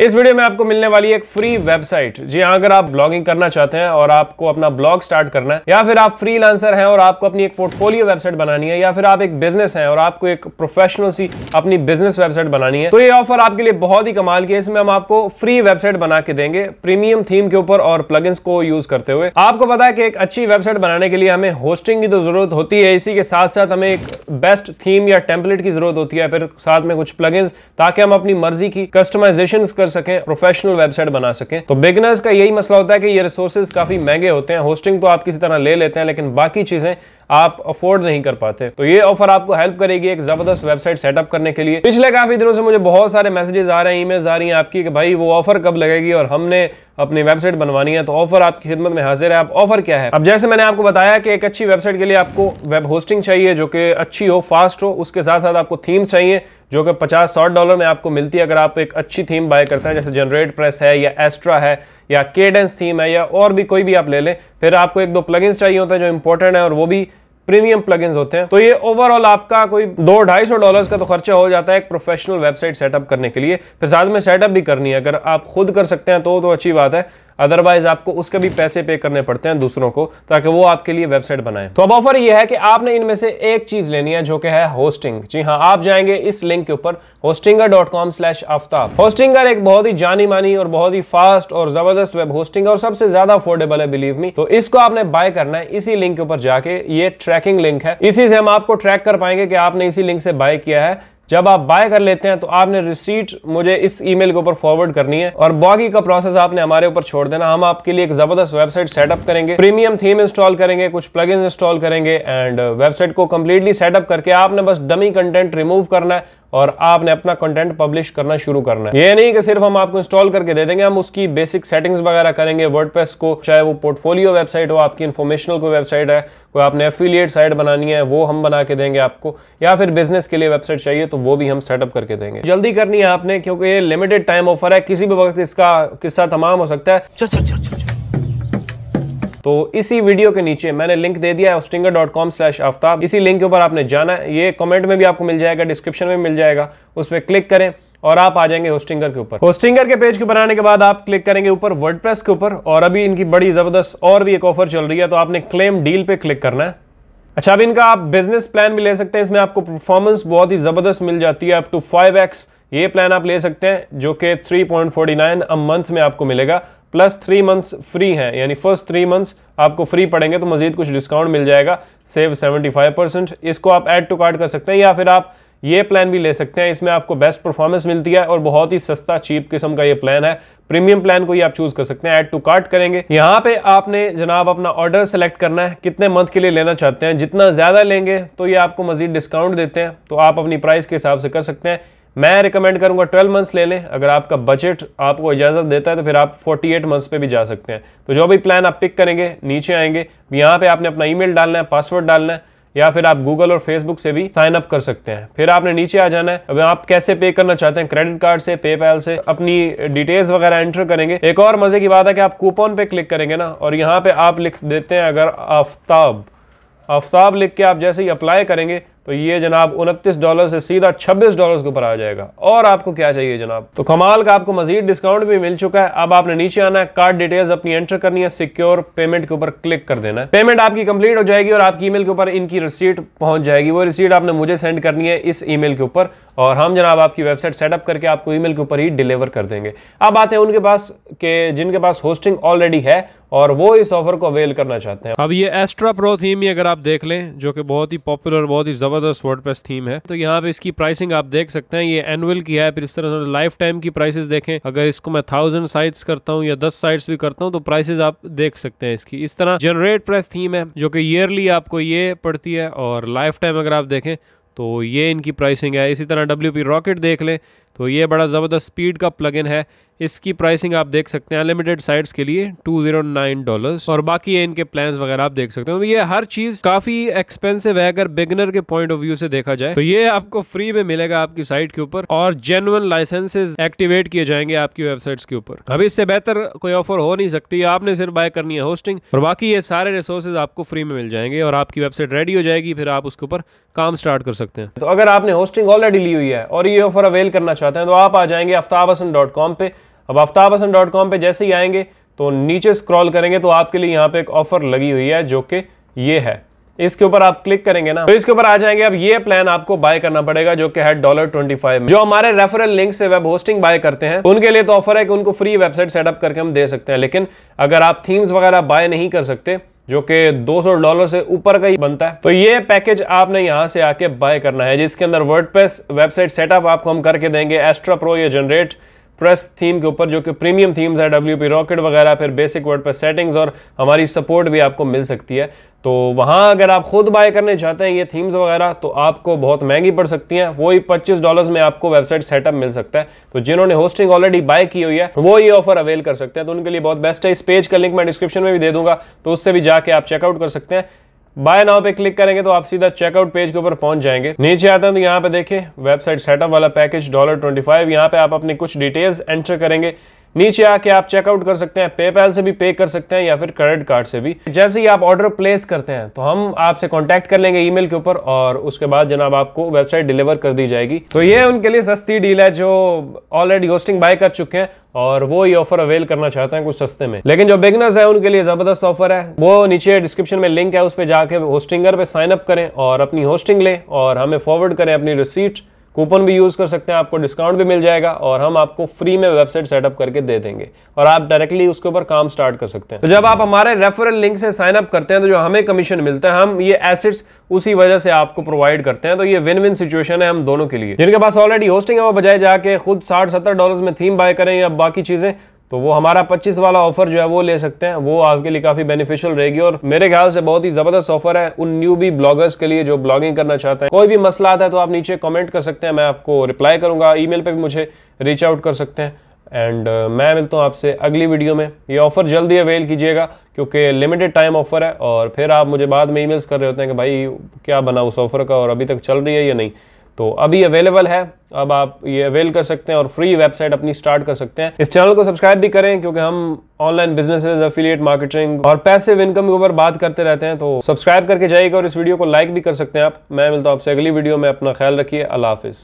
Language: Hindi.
इस वीडियो में आपको मिलने वाली एक फ्री वेबसाइट। जी हाँ, अगर आप ब्लॉगिंग करना चाहते हैं और आपको अपना ब्लॉग स्टार्ट करना है, या फिर आप फ्रीलांसर हैं और आपको अपनी एक पोर्टफोलियो वेबसाइट बनानी है, या फिर आप एक बिजनेस हैं और आपको एक प्रोफेशनल सी अपनी बिजनेस वेबसाइट बनानी है, तो ये ऑफर आपके लिए बहुत ही कमाल की है। इसमें हम आपको फ्री वेबसाइट बना के देंगे प्रीमियम थीम के ऊपर और प्लगइन्स को यूज करते हुए। आपको पता है कि एक अच्छी वेबसाइट बनाने के लिए हमें होस्टिंग की तो जरूरत होती है, इसी के साथ साथ हमें एक बेस्ट थीम या टेम्पलेट की जरूरत होती है, फिर साथ में कुछ प्लगइन्स, ताकि हम अपनी मर्जी की कस्टमाइजेशन कर सकें, प्रोफेशनल वेबसाइट बना सकें। तो बिगिनर्स का यही मसला होता है कि ये रिसोर्सेज काफी महंगे होते हैं। होस्टिंग तो आप किसी तरह ले लेते हैं, लेकिन बाकी चीजें आप अफोर्ड नहीं कर पाते। तो ये ऑफर आपको हेल्प करेगी एक जबरदस्त वेबसाइट सेटअप करने के लिए। पिछले काफी दिनों से मुझे बहुत सारे मैसेजेस आ रहे हैं, ईमेल्स आ रही हैं आपकी कि भाई वो ऑफर कब लगेगी और हमने अपनी वेबसाइट बनवानी है। तो ऑफर आपकी खिदमत में हाजिर है। अब ऑफर क्या है? अब जैसे मैंने आपको बताया कि एक अच्छी वेबसाइट के लिए आपको वेब होस्टिंग चाहिए जो कि अच्छी हो, फास्ट हो, उसके साथ साथ आपको थीम्स चाहिए जो कि $50-60 में आपको मिलती है अगर आप एक अच्छी थीम बाय करते हैं, जैसे जनरेट प्रेस है या एस्ट्रा है या केडेंस थीम है या और भी कोई भी आप ले लें। फिर आपको एक दो प्लगइन्स चाहिए होते हैं जो इंपॉर्टेंट है और वो भी प्रीमियम प्लगइन्स होते हैं। तो ये ओवरऑल आपका कोई $200-250 का तो खर्चा हो जाता है एक प्रोफेशनल वेबसाइट सेटअप करने के लिए। फिर साथ में सेटअप भी करनी है, अगर आप खुद कर सकते हैं तो अच्छी बात है, अदरवाइज आपको उसके भी पैसे पे करने पड़ते हैं दूसरों को, ताकि वो आपके लिए वेबसाइट बनाएं। तो अब ऑफर ये है कि आपने इनमें से एक चीज लेनी है जो कि है होस्टिंग। जी हाँ, आप जाएंगे इस लिंक के ऊपर hostinger.com/aftab। होस्टिंगर एक बहुत ही जानी मानी और बहुत ही फास्ट और जबरदस्त वेब होस्टिंग और सबसे ज्यादा अफोर्डेबल है, बिलीव मी। तो इसको आपने बाय करना है इसी लिंक के ऊपर जाके। ये ट्रैकिंग लिंक है, इसी से हम आपको ट्रैक कर पाएंगे कि आपने इसी लिंक से बाय किया है। जब आप बाय कर लेते हैं तो आपने रिसीट मुझे इस ईमेल के ऊपर फॉरवर्ड करनी है और बाकी का प्रोसेस आपने हमारे ऊपर छोड़ देना। हम आपके लिए एक जबरदस्त वेबसाइट सेटअप करेंगे, प्रीमियम थीम इंस्टॉल करेंगे, कुछ प्लगइन्स इंस्टॉल करेंगे एंड वेबसाइट को कंप्लीटली सेटअप करके आपने बस डमी कंटेंट रिमूव करना है और आपने अपना कंटेंट पब्लिश करना शुरू करना है। ये नहीं कि सिर्फ हम आपको इंस्टॉल करके दे देंगे, हम उसकी बेसिक सेटिंग्स वगैरह करेंगे। वर्डप्रेस को, चाहे वो पोर्टफोलियो वेबसाइट हो, आपकी इन्फॉर्मेशनल कोई वेबसाइट है, कोई आपने एफिलिएट साइट बनानी है, वो हम बना के देंगे आपको, या फिर बिजनेस के लिए वेबसाइट चाहिए तो वो भी हम सेटअप करके देंगे। जल्दी करनी है आपने, क्योंकि ये लिमिटेड टाइम ऑफर है, किसी भी वक्त इसका किस्सा तमाम हो सकता है। चल। तो इसी वीडियो के नीचे मैंने लिंक दे दिया है hostinger.com/aftab। इसी लिंक के ऊपर आपने जाना है, ये कमेंट में भी आपको मिल जाएगा, डिस्क्रिप्शन में मिल जाएगा, उस पर क्लिक करें और आप आ जाएंगे होस्टिंगर के ऊपर। होस्टिंगर के पेज के ऊपर आने के बाद आप क्लिक करेंगे ऊपर वर्डप्रेस के ऊपर, और अभी इनकी बड़ी जबरदस्त और भी एक ऑफर चल रही है, तो आपने क्लेम डील पे क्लिक करना है। अच्छा, अब इनका आप बिजनेस प्लान भी ले सकते हैं, इसमें आपको परफॉर्मेंस बहुत ही जबरदस्त मिल जाती है, अप टू 5x। ये प्लान आप ले सकते हैं जो कि 3.49 अ मंथ में आपको मिलेगा, प्लस 3 मंथ्स फ्री हैं, यानी फर्स्ट 3 मंथ्स आपको फ्री पड़ेंगे तो मजीद कुछ डिस्काउंट मिल जाएगा, सेव 75%। इसको आप ऐड टू कार्ट कर सकते हैं, या फिर आप ये प्लान भी ले सकते हैं, इसमें आपको बेस्ट परफॉर्मेंस मिलती है और बहुत ही सस्ता चीप किस्म का ये प्लान है। प्रीमियम प्लान को ही आप चूज कर सकते हैं, ऐड टू कार्ट करेंगे। यहाँ पे आपने जनाब अपना ऑर्डर सेलेक्ट करना है, कितने मंथ के लिए लेना चाहते हैं। जितना ज्यादा लेंगे तो ये आपको मजीद डिस्काउंट देते हैं, तो आप अपनी प्राइस के हिसाब से कर सकते हैं। मैं रिकमेंड करूंगा 12 मंथ्स ले लें, अगर आपका बजट आपको इजाजत देता है तो फिर आप 48 मंथ्स पे भी जा सकते हैं। तो जो भी प्लान आप पिक करेंगे, नीचे आएंगे, यहाँ पे आपने अपना ईमेल डालना है, पासवर्ड डालना है, या फिर आप गूगल और फेसबुक से भी साइन अप कर सकते हैं। फिर आपने नीचे आ जाना है, अब आप कैसे पे करना चाहते हैं, क्रेडिट कार्ड से, पेपैल से, अपनी डिटेल्स वगैरह एंटर करेंगे। एक और मजे की बात है कि आप कूपन पे क्लिक करेंगे ना, और यहाँ पे आप लिख देते हैं अगर आफ्ताब लिख के आप जैसे ही अप्लाई करेंगे तो ये जनाब $29 से सीधा $26 के ऊपर आ जाएगा। और आपको क्या चाहिए जनाब? तो कमाल का आपको मजीद डिस्काउंट भी मिल चुका है। अब आपने नीचे आना है, कार्ड डिटेल्स अपनी एंटर करनी है, सिक्योर पेमेंट के ऊपर क्लिक कर देना है। पेमेंट आपकी कंप्लीट हो जाएगी और आपकी ईमेल के ऊपर इनकी रिसीट पहुंच जाएगी। वो रिसीट आपने मुझे सेंड करनी है इस ईमेल के ऊपर, और हम जनाब आपकी वेबसाइट सेटअप करके आपको ईमेल के ऊपर ही डिलीवर कर देंगे। अब आते हैं उनके पास के जिनके पास होस्टिंग ऑलरेडी है और वो इस ऑफर को अवेल करना चाहते हैं। अब ये एस्ट्रा प्रो थीम ही अगर आप देख लें, जो कि बहुत ही पॉपुलर, बहुत ही जबरदस्त वर्डप्रेस थीम है, तो यहाँ पे इसकी प्राइसिंग आप देख सकते हैं। ये एनुअल की है, फिर इस तरह से लाइफ टाइम की प्राइसेस देखें। अगर इसको मैं 1000 साइट्स करता हूँ या 10 साइट्स भी करता हूँ तो प्राइसेस आप देख सकते हैं इसकी। इस तरह जनरेट प्रेस थीम है जो कि ईयरली आपको ये पड़ती है, और लाइफ टाइम अगर आप देखें तो ये इनकी प्राइसिंग है। इसी तरह WP रॉकेट देख लें तो ये बड़ा ज़बरदस्त स्पीड का प्लगइन है, इसकी प्राइसिंग आप देख सकते हैं अनलिमिटेड साइट्स के लिए $209, और बाकी ये इनके प्लान्स वगैरह आप देख सकते हैं। तो ये हर चीज़ काफ़ी एक्सपेंसिव है अगर बिगनर के पॉइंट ऑफ व्यू से देखा जाए। तो ये आपको फ्री में मिलेगा आपकी साइट के ऊपर, और जेन्युइन लाइसेंसेस एक्टिवेट किए जाएंगे आपकी वेबसाइट्स के ऊपर। अभी इससे बेहतर कोई ऑफर हो नहीं सकती। आपने सिर्फ बाय करनी है होस्टिंग, और बाकी ये सारे रिसोर्सेज आपको फ्री में मिल जाएंगे और आपकी वेबसाइट रेडी हो जाएगी, फिर आप उसके ऊपर काम स्टार्ट कर सकते हैं। तो अगर आपने होस्टिंग ऑलरेडी ली हुई है और ये ऑफर अवेल करना चाहते हैं तो आप आ जाएंगे aftabhasan.com पे। अब आफ्ताबहसन.com पे जैसे ही आएंगे तो नीचे स्क्रॉल करेंगे तो आपके लिए यहाँ पे एक ऑफर लगी हुई है जो कि ये है। इसके ऊपर आप क्लिक करेंगे ना तो इसके ऊपर आ जाएंगे। अब ये प्लान आपको बाय करना पड़ेगा जो कि है $25। जो हमारे रेफरल लिंक से वेब होस्टिंग बाय करते हैं उनके लिए तो ऑफर है कि उनको फ्री वेबसाइट सेटअप करके हम दे सकते हैं, लेकिन अगर आप थीम्स वगैरह बाय नहीं कर सकते जो कि $200 से ऊपर का ही बनता है, तो ये पैकेज आपने यहां से आके बाय करना है, जिसके अंदर वर्डप्रेस वेबसाइट सेटअप आपको हम करके देंगे, एस्ट्रा प्रो या जनरेट प्रेस थीम के ऊपर जो कि प्रीमियम थीम्स है, WP रॉकेट वगैरह, फिर बेसिक वर्डप्रेस सेटिंग्स और हमारी सपोर्ट भी आपको मिल सकती है। तो वहां अगर आप खुद बाय करने चाहते हैं ये थीम्स वगैरह तो आपको बहुत महंगी पड़ सकती हैं, वही $25 में आपको वेबसाइट सेटअप मिल सकता है। तो जिन्होंने होस्टिंग ऑलरेडी बाय की हुई है वो ये ऑफर अवेल कर सकते हैं, तो उनके लिए बहुत बेस्ट है। इस पेज का लिंक मैं डिस्क्रिप्शन में भी दे दूंगा, तो उससे भी जाके आप चेकआउट कर सकते हैं। बाय नाउ पे क्लिक करेंगे तो आप सीधा चेकआउट पेज के ऊपर पहुंच जाएंगे। नीचे आते हैं तो यहाँ पे देखिए वेबसाइट सेटअप वाला पैकेज $25। यहाँ पे आप अपनी कुछ डिटेल्स एंटर करेंगे, नीचे आके आप चेकआउट कर सकते हैं, पेपैल से भी पे कर सकते हैं या फिर क्रेडिट कार्ड से भी। जैसे ही आप ऑर्डर प्लेस करते हैं तो हम आपसे कांटेक्ट कर लेंगे ईमेल के ऊपर और उसके बाद जनाब आपको वेबसाइट डिलीवर कर दी जाएगी। तो ये उनके लिए सस्ती डील है जो ऑलरेडी होस्टिंग बाय कर चुके हैं और वो ये ऑफर अवेल करना चाहते हैं कुछ सस्ते में। लेकिन जो बिगनर्स है उनके लिए जबरदस्त ऑफर है, वो नीचे डिस्क्रिप्शन में लिंक है, उस पर जाके होस्टिंगर पे साइन अप करें और अपनी होस्टिंग लें और हमें फॉरवर्ड करें अपनी रिसीट। कूपन भी यूज कर सकते हैं, आपको डिस्काउंट भी मिल जाएगा और हम आपको फ्री में वेबसाइट सेटअप करके दे देंगे और आप डायरेक्टली उसके ऊपर काम स्टार्ट कर सकते हैं। तो जब आप हमारे रेफरल लिंक से साइन अप करते हैं तो जो हमें कमीशन मिलता है हम ये एसेट्स उसी वजह से आपको प्रोवाइड करते हैं। तो ये विन विन सिचुएशन है हम दोनों के लिए। जिनके पास ऑलरेडी होस्टिंग है वो बजाय जाके खुद $60-70 में थीम बाय करें या बाकी चीजें, तो वो हमारा 25 वाला ऑफर जो है वो ले सकते हैं, वो आपके लिए काफी बेनिफिशियल रहेगी और मेरे ख्याल से बहुत ही जबरदस्त ऑफर है उन न्यूबी ब्लॉगर्स के लिए जो ब्लॉगिंग करना चाहते हैं। कोई भी मसला आता है तो आप नीचे कमेंट कर सकते हैं, मैं आपको रिप्लाई करूंगा, ईमेल पे भी मुझे रीच आउट कर सकते हैं। एंड मैं मिलता हूँ आपसे अगली वीडियो में। ये ऑफर जल्दी अवेल कीजिएगा क्योंकि लिमिटेड टाइम ऑफर है और फिर आप मुझे बाद में ईमेल्स कर रहे होते हैं कि भाई क्या बना उस ऑफर का और अभी तक चल रही है या नहीं। तो अभी अवेलेबल है, अब आप ये अवेल कर सकते हैं और फ्री वेबसाइट अपनी स्टार्ट कर सकते हैं। इस चैनल को सब्सक्राइब भी करें क्योंकि हम ऑनलाइन बिजनेसेस, एफिलिएट मार्केटिंग और पैसिव इनकम के ऊपर बात करते रहते हैं। तो सब्सक्राइब करके जाइएगा और इस वीडियो को लाइक भी कर सकते हैं आप। मैं मिलता हूं आपसे अगली वीडियो में, अपना ख्याल रखिए, अल्लाह हाफिज।